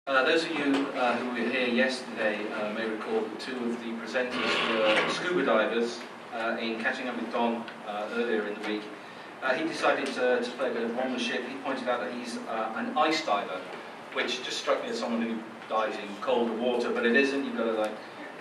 Those of you who were here yesterday may recall that two of the presenters were scuba divers in Catching Up with Don earlier in the week. He decided to play a bit of wingmanship. He pointed out that he's an ice diver, which just struck me as someone who dives in colder water, but it isn't. You've got to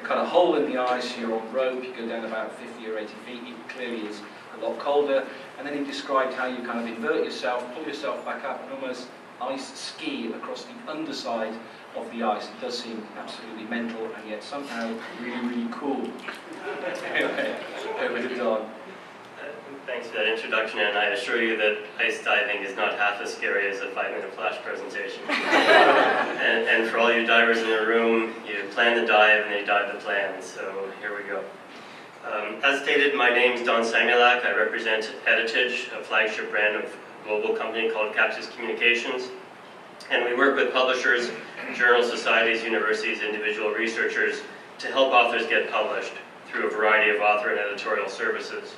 cut a hole in the ice, you're on rope, you go down about 50 or 80 feet. It clearly is a lot colder. And then he described how you kind of invert yourself, pull yourself back up, and almost ice ski across the underside of the ice. It does seem absolutely mental and yet somehow really, really cool. Anyway, over to Don. Thanks for that introduction, and I assure you that ice diving is not half as scary as a 5-minute flash presentation. and for all you divers in the room, you plan the dive and then you dive the plan, so here we go. As stated, my name is Don Samulack. I represent Editage, a flagship brand of a global company called Cactus Communications. And we work with publishers, journal societies, universities, individual researchers to help authors get published through a variety of author and editorial services.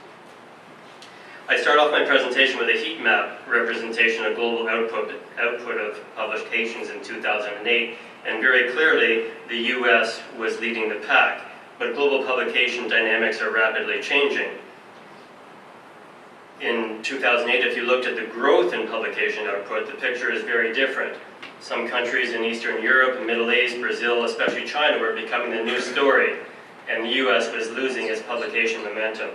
I start off my presentation with a heat map representation of global output of publications in 2008, and very clearly the US was leading the pack, but global publication dynamics are rapidly changing. In 2008, if you looked at the growth in publication output, the picture is very different. Some countries in Eastern Europe, the Middle East, Brazil, especially China, were becoming the new story, and the US was losing its publication momentum.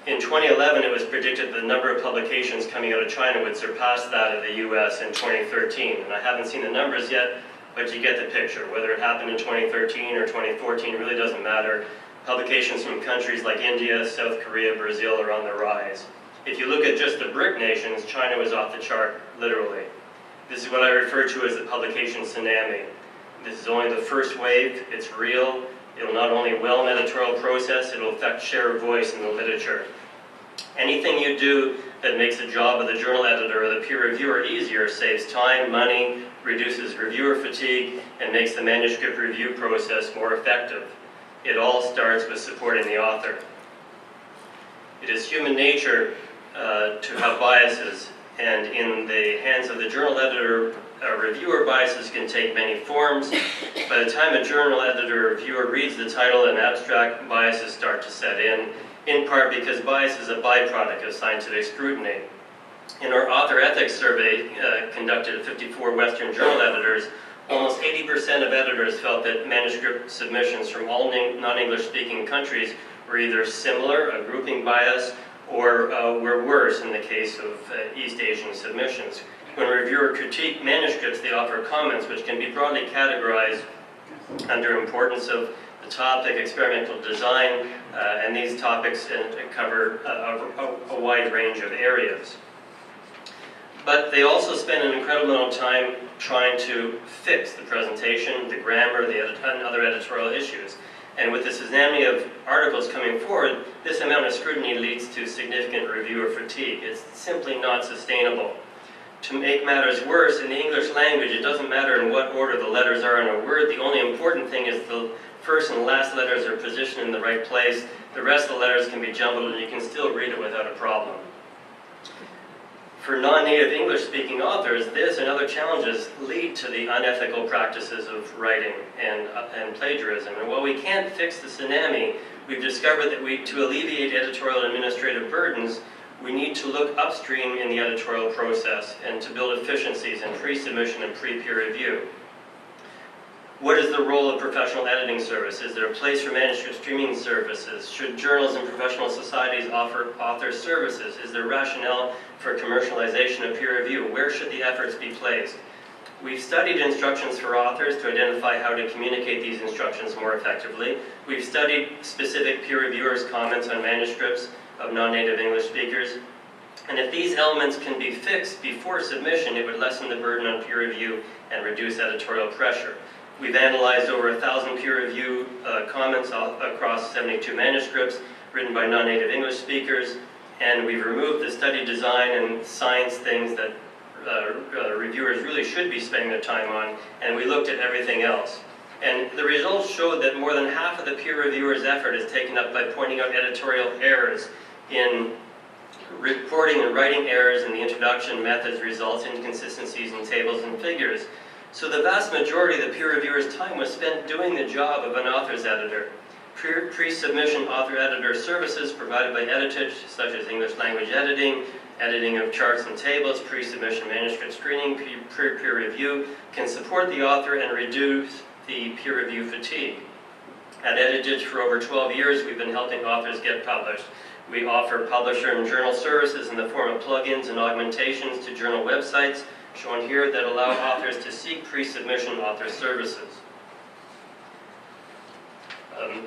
In 2011, it was predicted that the number of publications coming out of China would surpass that of the US in 2013. And I haven't seen the numbers yet, but you get the picture. Whether it happened in 2013 or 2014 really doesn't matter. Publications from countries like India, South Korea, Brazil are on the rise. If you look at just the BRIC nations, China was off the chart, literally. This is what I refer to as the publication tsunami. This is only the first wave. It's real. It'll not only whelm editorial process, it'll affect share of voice in the literature. Anything you do that makes the job of the journal editor or the peer reviewer easier saves time, money, reduces reviewer fatigue, and makes the manuscript review process more effective. It all starts with supporting the author. It is human nature to have biases, and in the hands of the journal editor, reviewer biases can take many forms. By the time a journal editor or reviewer reads the title and abstract, biases start to set in part because bias is a byproduct of scientific scrutiny. In our author ethics survey conducted at 54 Western journal editors, almost 80% of editors felt that manuscript submissions from all non-English speaking countries were either similar, a grouping bias, or were worse in the case of East Asian submissions. When a reviewer critiques manuscripts, they offer comments which can be broadly categorized under importance of the topic, experimental design, and these topics cover a wide range of areas. But they also spend an incredible amount of time trying to fix the presentation, the grammar, and other editorial issues. And with the tsunami of articles coming forward, this amount of scrutiny leads to significant reviewer fatigue. It's simply not sustainable. To make matters worse, in the English language, it doesn't matter in what order the letters are in a word. The only important thing is the first and last letters are positioned in the right place. The rest of the letters can be jumbled and you can still read it without a problem. For non-native English-speaking authors, this and other challenges lead to the unethical practices of writing and plagiarism. And while we can't fix the tsunami, we've discovered that to alleviate editorial and administrative burdens, we need to look upstream in the editorial process and to build efficiencies in pre-submission and pre-peer review. What is the role of professional editing service? Is there a place for manuscript streaming services? Should journals and professional societies offer author services? Is there rationale for commercialization of peer review? Where should the efforts be placed? We've studied instructions for authors to identify how to communicate these instructions more effectively. We've studied specific peer reviewers' comments on manuscripts of non-native English speakers. And if these elements can be fixed before submission, it would lessen the burden on peer review and reduce editorial pressure. We've analyzed over 1,000 peer review comments across 72 manuscripts written by non-native English speakers, and we've removed the study design and science things that reviewers really should be spending their time on, and we looked at everything else. And the results showed that more than half of the peer reviewer's effort is taken up by pointing out editorial errors in reporting and writing errors in the introduction methods results in inconsistencies in tables and figures. So the vast majority of the peer reviewer's time was spent doing the job of an author's editor. Pre-submission author-editor services provided by Editage, such as English language editing, editing of charts and tables, pre-submission manuscript screening, peer review, can support the author and reduce the peer review fatigue. At Editage, for over 12 years, we've been helping authors get published. We offer publisher and journal services in the form of plugins and augmentations to journal websites, shown here, that allow authors to seek pre-submission author services.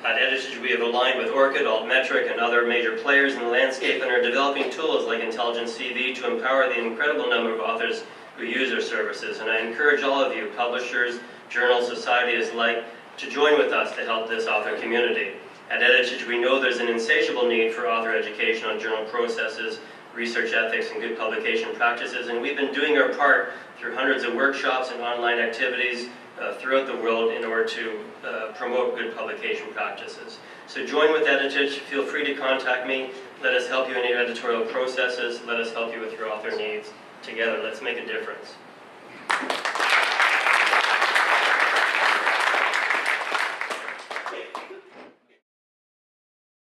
At Editage, we have aligned with Orchid, Altmetric, and other major players in the landscape and are developing tools like Intelligent CV to empower the incredible number of authors who use our services. And I encourage all of you, publishers, journal societies alike, to join with us to help this author community. At Editage, we know there's an insatiable need for author education on journal processes, research ethics, and good publication practices, and we've been doing our part through hundreds of workshops and online activities throughout the world in order to promote good publication practices. So join with Editage, feel free to contact me, let us help you in your editorial processes, let us help you with your author needs. Together, let's make a difference.